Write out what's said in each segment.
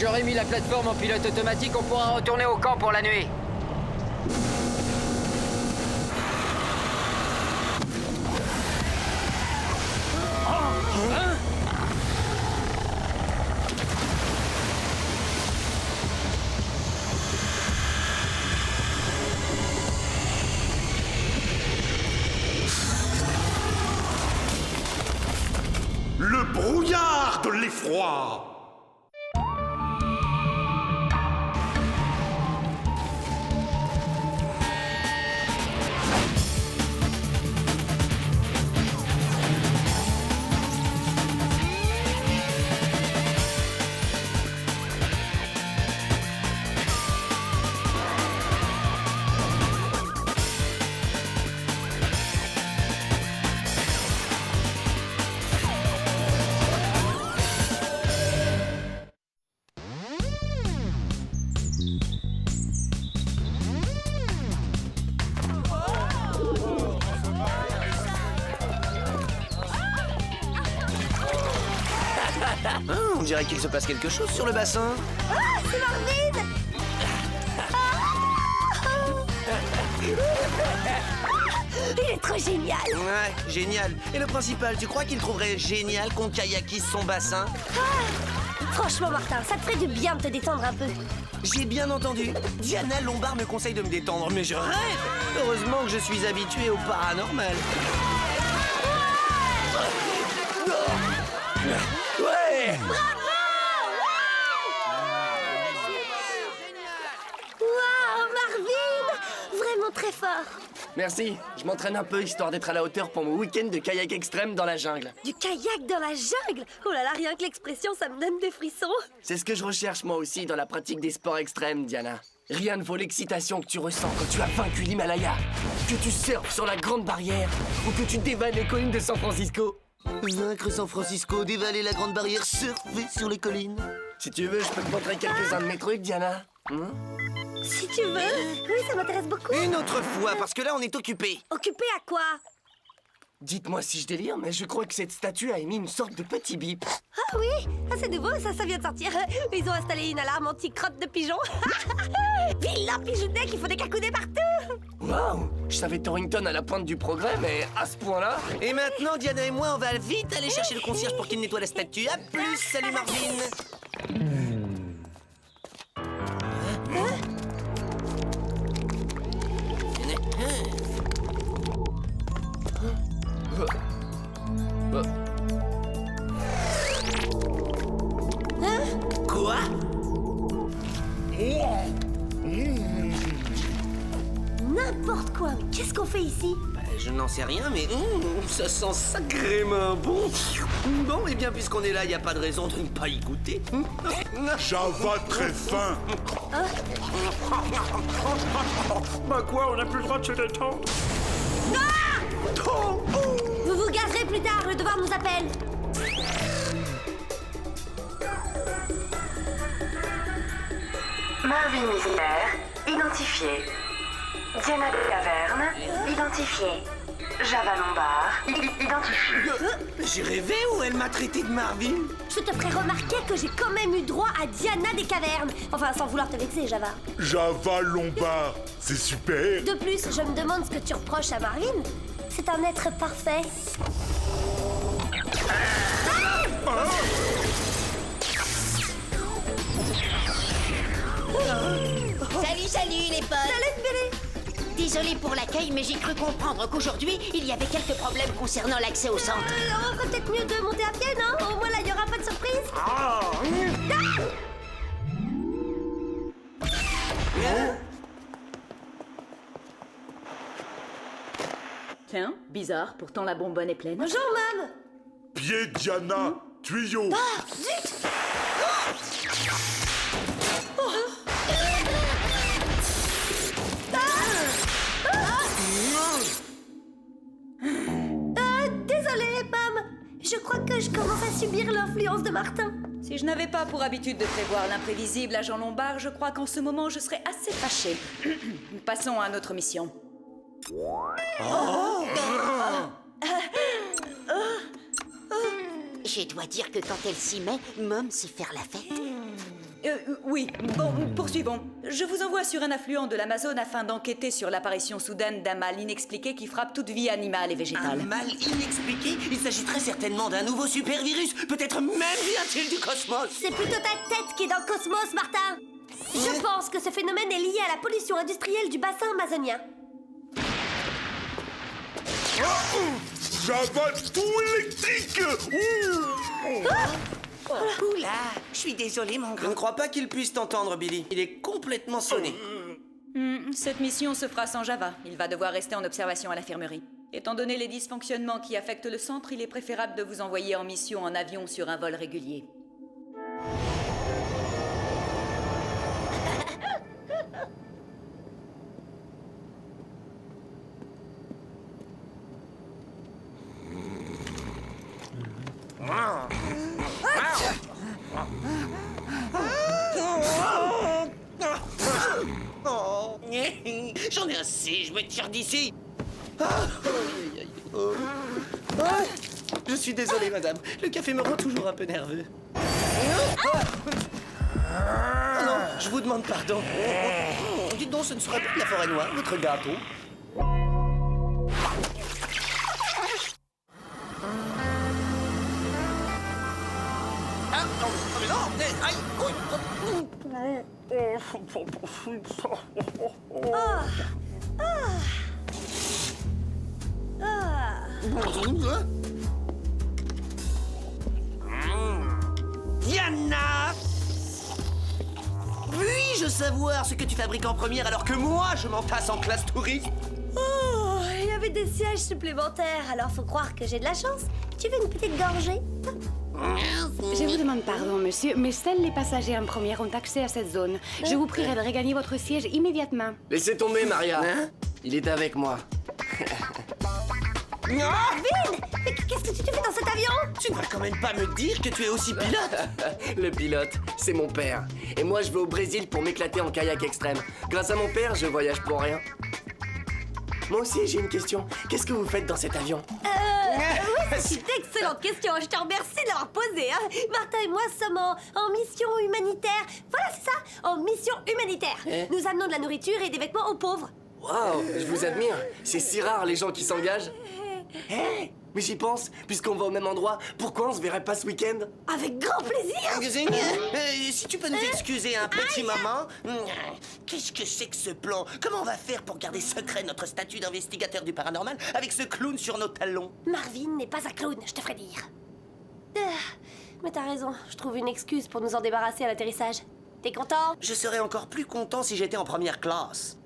J'aurais mis la plateforme en pilote automatique, on pourra retourner au camp pour la nuit. Le brouillard de l'effroi! On dirait qu'il se passe quelque chose sur le bassin. Ah, c'est Marvin! Il est trop génial! Ouais, génial. Et le principal, tu crois qu'il trouverait génial qu'on kayakisse son bassin? Franchement, Martin, ça te ferait du bien de te détendre un peu. J'ai bien entendu. Diana Lombard me conseille de me détendre, mais je rêve. Heureusement que je suis habitué au paranormal. Ouais! Waouh, Marvin! Vraiment très fort. Merci, je m'entraîne un peu histoire d'être à la hauteur pour mon week-end de kayak extrême dans la jungle. Du kayak dans la jungle? Oh là là, rien que l'expression, ça me donne des frissons. C'est ce que je recherche moi aussi dans la pratique des sports extrêmes, Diana. Rien ne vaut l'excitation que tu ressens quand tu as vaincu l'Himalaya, que tu surfes sur la Grande Barrière ou que tu dévales les collines de San Francisco. Vaincre San Francisco, dévaler la grande barrière, surfer sur les collines. Si tu veux, je peux te montrer quelques-uns de mes trucs, Diana. Si tu veux. Oui, ça m'intéresse beaucoup. Une autre fois, parce que là, on est occupé. Occupé à quoi? Dites-moi si je délire, mais je crois que cette statue a émis une sorte de petit bip. Ah oui, ah, c'est nouveau, ça vient de sortir. Ils ont installé une alarme anti-crotte de pigeons. Vilain pigeonnet qui font des cacoudets partout. Waouh! Je savais Torrington à la pointe du progrès, mais à ce point-là... Et maintenant, Diana et moi, on va vite aller chercher le concierge pour qu'il nettoie la statue. À plus, salut Marvin. Quoi? N'importe quoi, mais qu'est-ce qu'on fait ici? Je n'en sais rien, mais ça sent sacrément bon. Bon, et bien, puisqu'on est là, il n'y a pas de raison de ne pas y goûter. Java très fin! Bah quoi, on n'a plus le droit de se détendre? Vous vous gagerez plus tard, le devoir nous appelle. Marvin Mystère, identifié. Diana de Caverne, identifié. Java Lombard, identifié. J'ai rêvé ou elle m'a traité de Marvin? Je te ferai remarquer que j'ai quand même eu droit à Diana des Cavernes. Enfin, sans vouloir te vexer, Java. Java Lombard, c'est super! De plus, je me demande ce que tu reproches à Marvin. C'est un être parfait. Salut les potes! Salut, Billy! Désolé pour l'accueil, mais j'ai cru comprendre qu'aujourd'hui, il y avait quelques problèmes concernant l'accès au centre. On ferait peut-être mieux de monter à pied, non? Au moins là, il n'y aura pas de surprise. Tiens, bizarre, pourtant la bonbonne est pleine. Bonjour, Mom! Pied Diana, tuyau! Ah, zut! Désolée, Mom. Je crois que je commence à subir l'influence de Martin. Si je n'avais pas pour habitude de prévoir l'imprévisible, agent Lombard, je crois qu'en ce moment, je serais assez fâchée. Passons à notre mission. Je dois dire que quand elle s'y met, Mom sait faire la fête. Oui, bon, poursuivons. Je vous envoie sur un affluent de l'Amazone afin d'enquêter sur l'apparition soudaine d'un mal inexpliqué qui frappe toute vie animale et végétale. Un mal inexpliqué? Il s'agit très certainement d'un nouveau super-virus. Peut-être même vient-il du cosmos. C'est plutôt ta tête qui est dans le cosmos, Martin. Je pense que ce phénomène est lié à la pollution industrielle du bassin amazonien. Java tout électrique. Oula, je suis désolé, mon grand. Je ne crois pas qu'il puisse t'entendre, Billy. Il est complètement sonné. Cette mission se fera sans Java. Il va devoir rester en observation à l'infirmerie. Étant donné les dysfonctionnements qui affectent le centre, il est préférable de vous envoyer en mission en avion sur un vol régulier. Oh, j'en ai assez, je me tire d'ici. Je suis désolé, madame. Le café me rend toujours un peu nerveux. Non, je vous demande pardon. Dites donc, ce ne serait pas de la forêt noire, votre gâteau. Ah, non, mais non, aïe, Diana! Puis-je savoir ce que tu fabriques en première alors que moi, je m'entasse en classe touriste? Oh, il y avait des sièges supplémentaires, alors faut croire que j'ai de la chance. Tu veux une petite gorgée? Je vous demande pardon, monsieur, mais seuls les passagers en première ont accès à cette zone. Je vous prierai de regagner votre siège immédiatement. Laissez tomber, Maria. Il est avec moi. Marvin! Mais qu'est-ce que tu fais dans cet avion? Tu ne vas quand même pas me dire que tu es aussi pilote? Le pilote, c'est mon père. Et moi, je vais au Brésil pour m'éclater en kayak extrême. Grâce à mon père, je voyage pour rien. Moi aussi, j'ai une question. Qu'est-ce que vous faites dans cet avion? Oui, c'est une excellente question. Je te remercie de l'avoir posée. Martin et moi sommes en mission humanitaire. Voilà, c'est ça, en mission humanitaire. Nous amenons de la nourriture et des vêtements aux pauvres. Waouh, je vous admire. C'est si rare, les gens qui s'engagent. Mais j'y pense, puisqu'on va au même endroit, pourquoi on se verrait pas ce week-end? Avec grand plaisir. Si tu peux nous excuser un petit moment. Qu'est-ce que c'est que ce plan? Comment on va faire pour garder secret notre statut d'investigateur du paranormal avec ce clown sur nos talons? Marvin n'est pas un clown, je te ferai dire. Mais t'as raison, je trouve une excuse pour nous en débarrasser à l'atterrissage. T'es content? Je serais encore plus content si j'étais en première classe.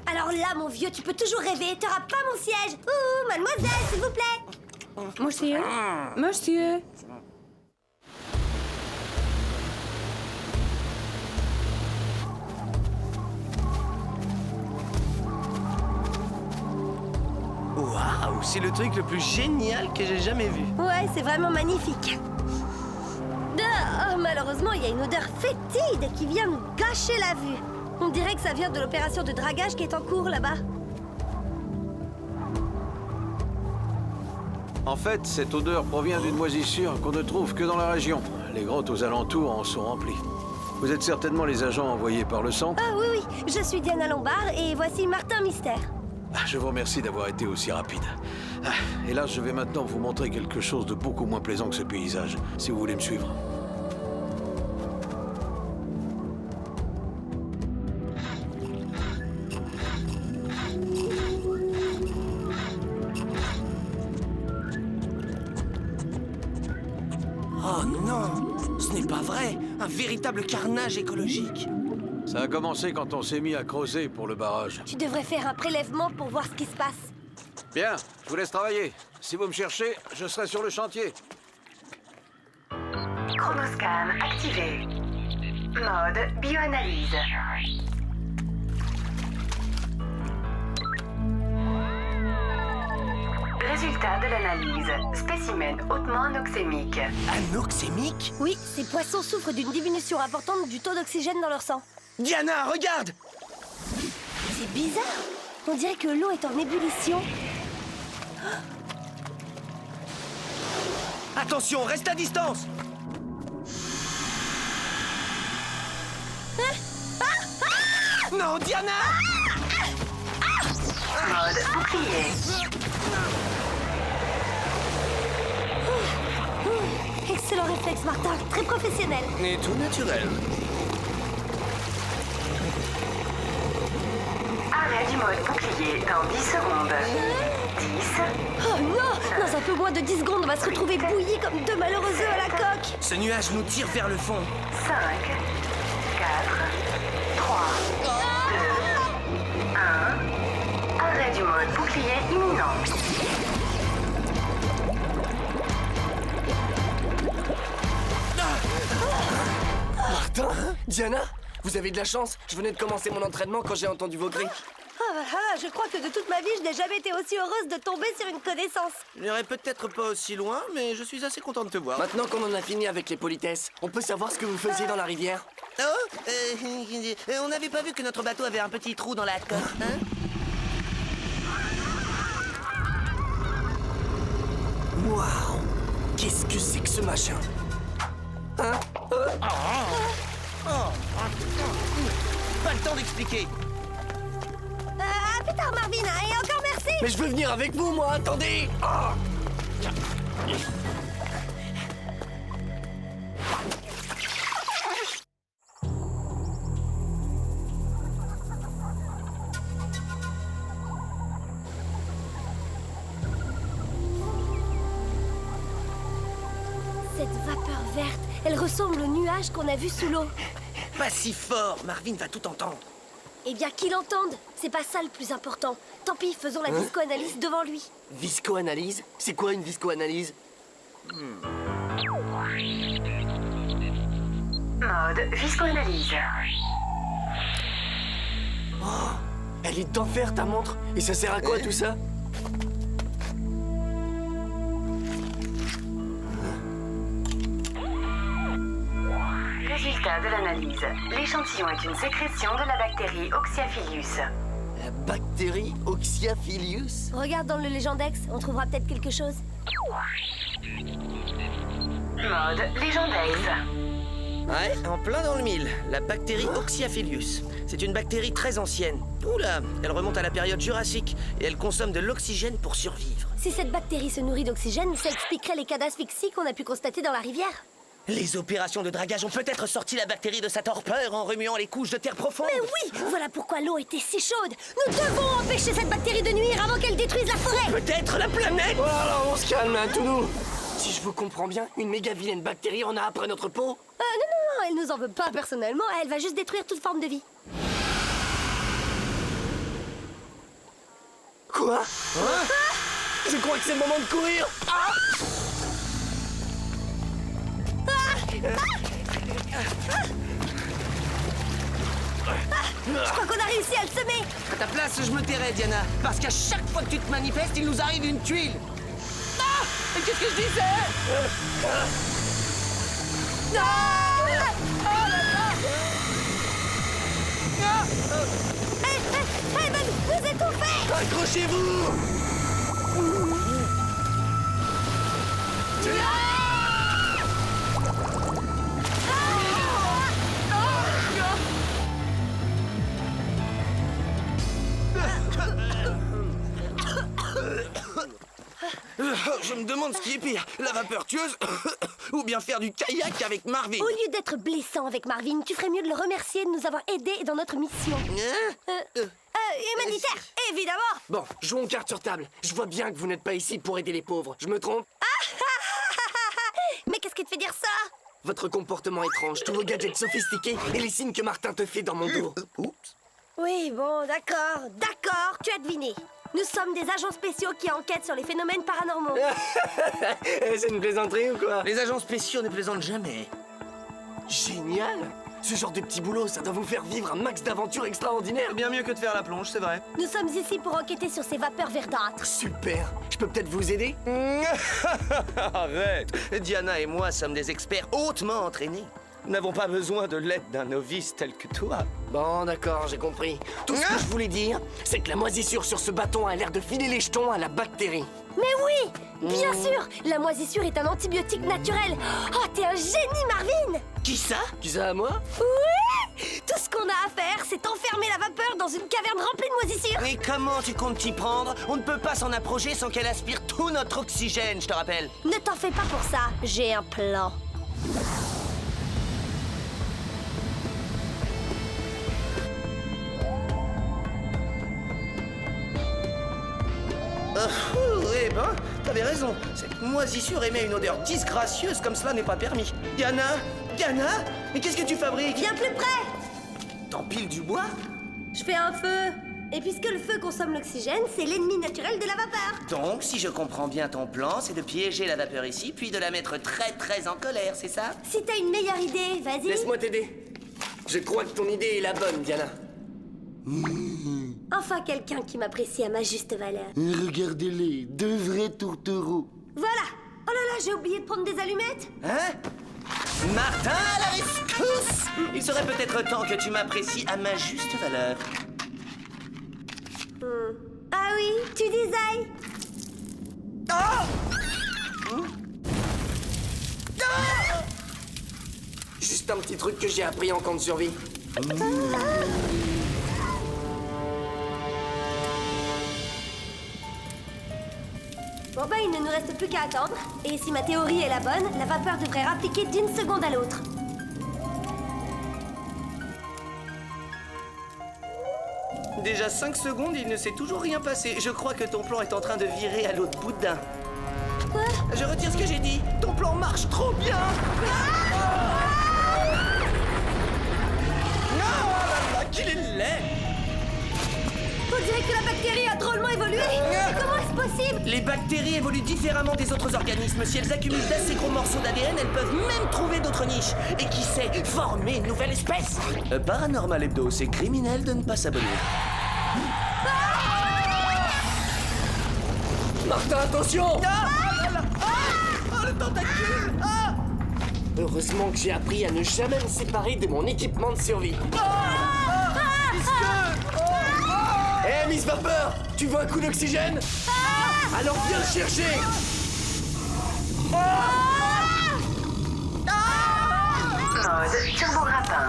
Alors là, mon vieux, tu peux toujours rêver. T'auras pas mon siège. Ouh, mademoiselle, s'il vous plaît. Monsieur, monsieur. Waouh, c'est le truc le plus génial que j'ai jamais vu. Ouais, c'est vraiment magnifique. Malheureusement, il y a une odeur fétide qui vient nous gâcher la vue. On dirait que ça vient de l'opération de dragage qui est en cours là-bas. En fait, cette odeur provient d'une moisissure qu'on ne trouve que dans la région. Les grottes aux alentours en sont remplies. Vous êtes certainement les agents envoyés par le centre? Ah oui, je suis Diana Lombard et voici Martin Mystère. Je vous remercie d'avoir été aussi rapide. Hélas, je vais maintenant vous montrer quelque chose de beaucoup moins plaisant que ce paysage, si vous voulez me suivre. Oh non, ce n'est pas vrai. Un véritable carnage écologique. Ça a commencé quand on s'est mis à creuser pour le barrage. Tu devrais faire un prélèvement pour voir ce qui se passe. Bien, je vous laisse travailler. Si vous me cherchez, je serai sur le chantier. Chronoscan activé. Mode bioanalyse. Résultat de l'analyse. Spécimen hautement anoxémique. Anoxémique? Oui, ces poissons souffrent d'une diminution importante du taux d'oxygène dans leur sang. Diana, regarde! C'est bizarre. On dirait que l'eau est en ébullition. Attention, reste à distance. Non, Diana. Mode bouclier. Excellent réflexe, Martin. Très professionnel. Et tout naturel. Arrêt du mode bouclier dans 10 secondes. 10, Oh non! Dans un peu moins de 10 secondes, on va se retrouver bouillis comme deux malheureux œufs à la coque. Ce nuage nous tire vers le fond. 5, 4, 3, 2, 1. Arrêt du mode bouclier imminent. Martin? Diana? Vous avez de la chance. Je venais de commencer mon entraînement quand j'ai entendu vos cris. Je crois que de toute ma vie, je n'ai jamais été aussi heureuse de tomber sur une connaissance. Je n'irai peut-être pas aussi loin, mais je suis assez content de te voir. Maintenant qu'on en a fini avec les politesses, on peut savoir ce que vous faisiez dans la rivière? On n'avait pas vu que notre bateau avait un petit trou dans la coque, hein? Waouh! Qu'est-ce que c'est que ce machin? Hein? Pas le temps d'expliquer. À plus tard, Marvin, et encore merci. Mais je veux venir avec vous, moi, attendez! Ah! Cette vapeur verte, elle ressemble au nuage qu'on a vu sous l'eau. Pas si fort, Marvin va tout entendre. Eh bien, qu'il entende. C'est pas ça le plus important. Tant pis, faisons la visco-analyse devant lui. Visco-analyse? C'est quoi une visco-analyse? Mode visco-analyse. Oh, elle est d'enfer ta montre. Et ça sert à quoi tout ça? Résultat de l'analyse. L'échantillon est une sécrétion de la bactérie Oxyaphilus. La bactérie Oxyaphilus? Regarde dans le Légendex, on trouvera peut-être quelque chose. Mode Légendex. Ouais, en plein dans le mille. La bactérie Oxyaphilus. C'est une bactérie très ancienne. Oula, elle remonte à la période jurassique et elle consomme de l'oxygène pour survivre. Si cette bactérie se nourrit d'oxygène, ça expliquerait les cas d'asphyxie qu'on a pu constater dans la rivière. Les opérations de dragage ont peut-être sorti la bactérie de sa torpeur en remuant les couches de terre profonde. Mais oui, voilà pourquoi l'eau était si chaude. Nous devons empêcher cette bactérie de nuire avant qu'elle détruise la forêt. Peut-être la planète. Voilà, on se calme, hein, tout nous. Si je vous comprends bien, une méga vilaine bactérie en a après notre peau? Non, elle nous en veut pas personnellement, elle va juste détruire toute forme de vie. Quoi? Je crois que c'est le moment de courir. Je crois qu'on a réussi à le semer. À ta place, je me tairais, Diana. Parce qu'à chaque fois que tu te manifestes, il nous arrive une tuile. Ah! Qu'est-ce que je disais? Elle va nous étouffer. Accrochez-vous! Je me demande ce qui est pire, la vapeur tueuse ou bien faire du kayak avec Marvin. Au lieu d'être blessant avec Marvin, tu ferais mieux de le remercier de nous avoir aidés dans notre mission. Humanitaire, évidemment. Bon, jouons carte sur table. Je vois bien que vous n'êtes pas ici pour aider les pauvres. Je me trompe? Mais qu'est-ce qui te fait dire ça? Votre comportement étrange, tous vos gadgets sophistiqués et les signes que Martin te fait dans mon dos. Oups. Oui, bon, d'accord, tu as deviné. Nous sommes des agents spéciaux qui enquêtent sur les phénomènes paranormaux. C'est une plaisanterie ou quoi? Les agents spéciaux ne plaisantent jamais. Génial! Ce genre de petit boulot, ça doit vous faire vivre un max d'aventures extraordinaires. Bien mieux que de faire la plonge, c'est vrai. Nous sommes ici pour enquêter sur ces vapeurs verdâtres. Super! Je peux peut-être vous aider? Arrête! Diana et moi sommes des experts hautement entraînés. Nous n'avons pas besoin de l'aide d'un novice tel que toi. Bon, d'accord, j'ai compris. Tout ce que je voulais dire, c'est que la moisissure sur ce bâton a l'air de filer les jetons à la bactérie. Mais oui, bien sûr. La moisissure est un antibiotique naturel. Oh, t'es un génie, Marvin. Qui ça? Qui ça à moi? Oui. Tout ce qu'on a à faire, c'est enfermer la vapeur dans une caverne remplie de moisissure. Mais comment tu comptes t'y prendre? On ne peut pas s'en approcher sans qu'elle aspire tout notre oxygène, je te rappelle. Ne t'en fais pas pour ça. J'ai un plan. Eh ben, t'avais raison. Cette moisissure émet une odeur disgracieuse comme cela n'est pas permis. Diana? Diana? Mais qu'est-ce que tu fabriques? Viens plus près. T'empiles du bois? Je fais un feu. Et puisque le feu consomme l'oxygène, c'est l'ennemi naturel de la vapeur. Donc, si je comprends bien ton plan, c'est de piéger la vapeur ici, puis de la mettre très en colère, c'est ça? Si t'as une meilleure idée, vas-y. Laisse-moi t'aider. Je crois que ton idée est la bonne, Diana. Enfin quelqu'un qui m'apprécie à ma juste valeur. Regardez-les, deux vrais tourtereaux. Voilà. Oh là là, j'ai oublié de prendre des allumettes. Hein? Martin, à la rescousse! Il serait peut-être temps que tu m'apprécies à ma juste valeur. Ah oui, tu disais. Juste un petit truc que j'ai appris en camp de survie. Bon bah, il ne nous reste plus qu'à attendre. Et si ma théorie est la bonne, la vapeur devrait rappliquer d'une seconde à l'autre. Déjà 5 secondes, il ne s'est toujours rien passé. Je crois que ton plan est en train de virer à l'autre bout d'un. Quoi? Je retire ce que j'ai dit. Ton plan marche trop bien. Qu'il est laid! On dirait que la bactérie a drôlement évolué. Comment est-ce possible? Les bactéries évoluent différemment des autres organismes. Si elles accumulent d'assez gros morceaux d'ADN, elles peuvent même trouver d'autres niches. Et qui sait, former une nouvelle espèce. Paranormal Hebdo, c'est criminel de ne pas s'abonner. Martin, attention! Le tentacule! Heureusement que j'ai appris à ne jamais me séparer de mon équipement de survie. Hé, Miss Vapeur, tu veux un coup d'oxygène? Alors viens le chercher. Mode turbo grappin.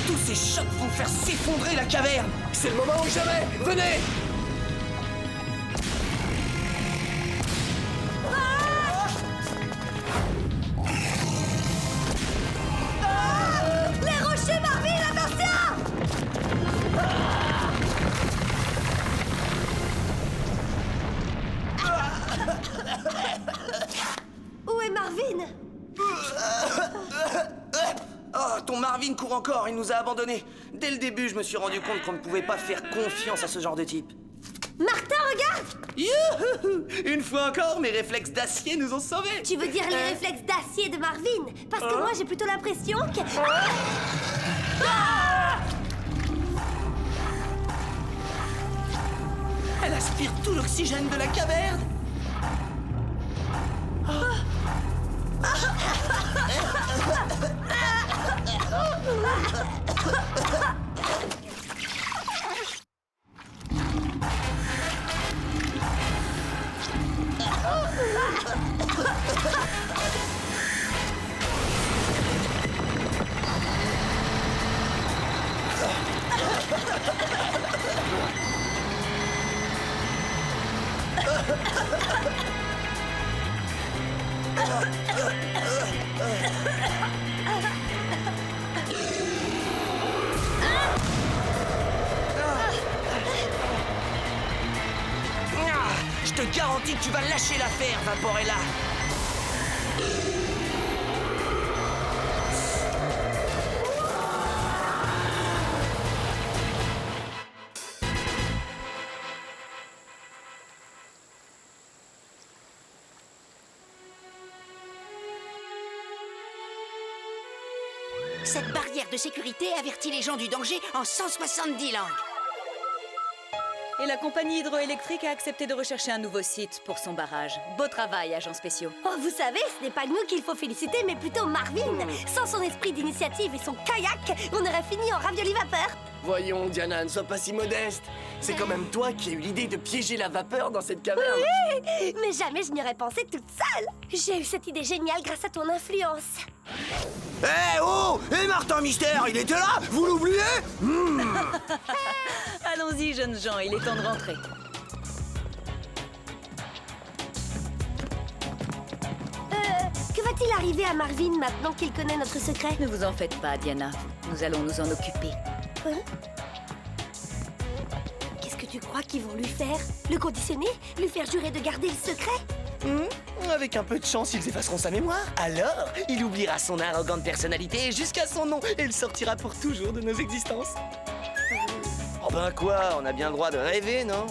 Tous ces chocs vont faire s'effondrer la caverne. C'est le moment ou jamais. Venez. Les rochers, Marvin, attention! Où est Marvin? Oh, ton Marvin court encore, il nous a abandonnés. Dès le début, je me suis rendu compte qu'on ne pouvait pas faire confiance à ce genre de type. Martin, regarde! Youhou! Une fois encore, mes réflexes d'acier nous ont sauvés. Tu veux dire les réflexes d'acier de Marvin? Parce que moi, j'ai plutôt l'impression que... Elle aspire tout l'oxygène de la caverne. Je te garantis que tu vas lâcher l'affaire, Vaporella. Cette barrière de sécurité avertit les gens du danger en 170 langues. Et la compagnie hydroélectrique a accepté de rechercher un nouveau site pour son barrage. Beau travail, agents spéciaux. Oh, vous savez, ce n'est pas nous qu'il faut féliciter, mais plutôt Marvin. Sans son esprit d'initiative et son kayak, on aurait fini en ravioli vapeur. Voyons, Diana, ne sois pas si modeste. C'est quand même toi qui as eu l'idée de piéger la vapeur dans cette caverne. Oui, mais jamais je n'y aurais pensé toute seule. J'ai eu cette idée géniale grâce à ton influence. Eh oh! Et Martin Mystère, il était là? Vous l'oubliez? Allons-y, jeunes gens, il est temps de rentrer. Que va-t-il arriver à Marvin maintenant qu'il connaît notre secret? Ne vous en faites pas, Diana. Nous allons nous en occuper. Hein? Qu'est-ce que tu crois qu'ils vont lui faire? Le conditionner? Lui faire jurer de garder le secret? Avec un peu de chance, ils effaceront sa mémoire. Alors, il oubliera son arrogante personnalité jusqu'à son nom et il sortira pour toujours de nos existences. Oh ben quoi, on a bien le droit de rêver, non?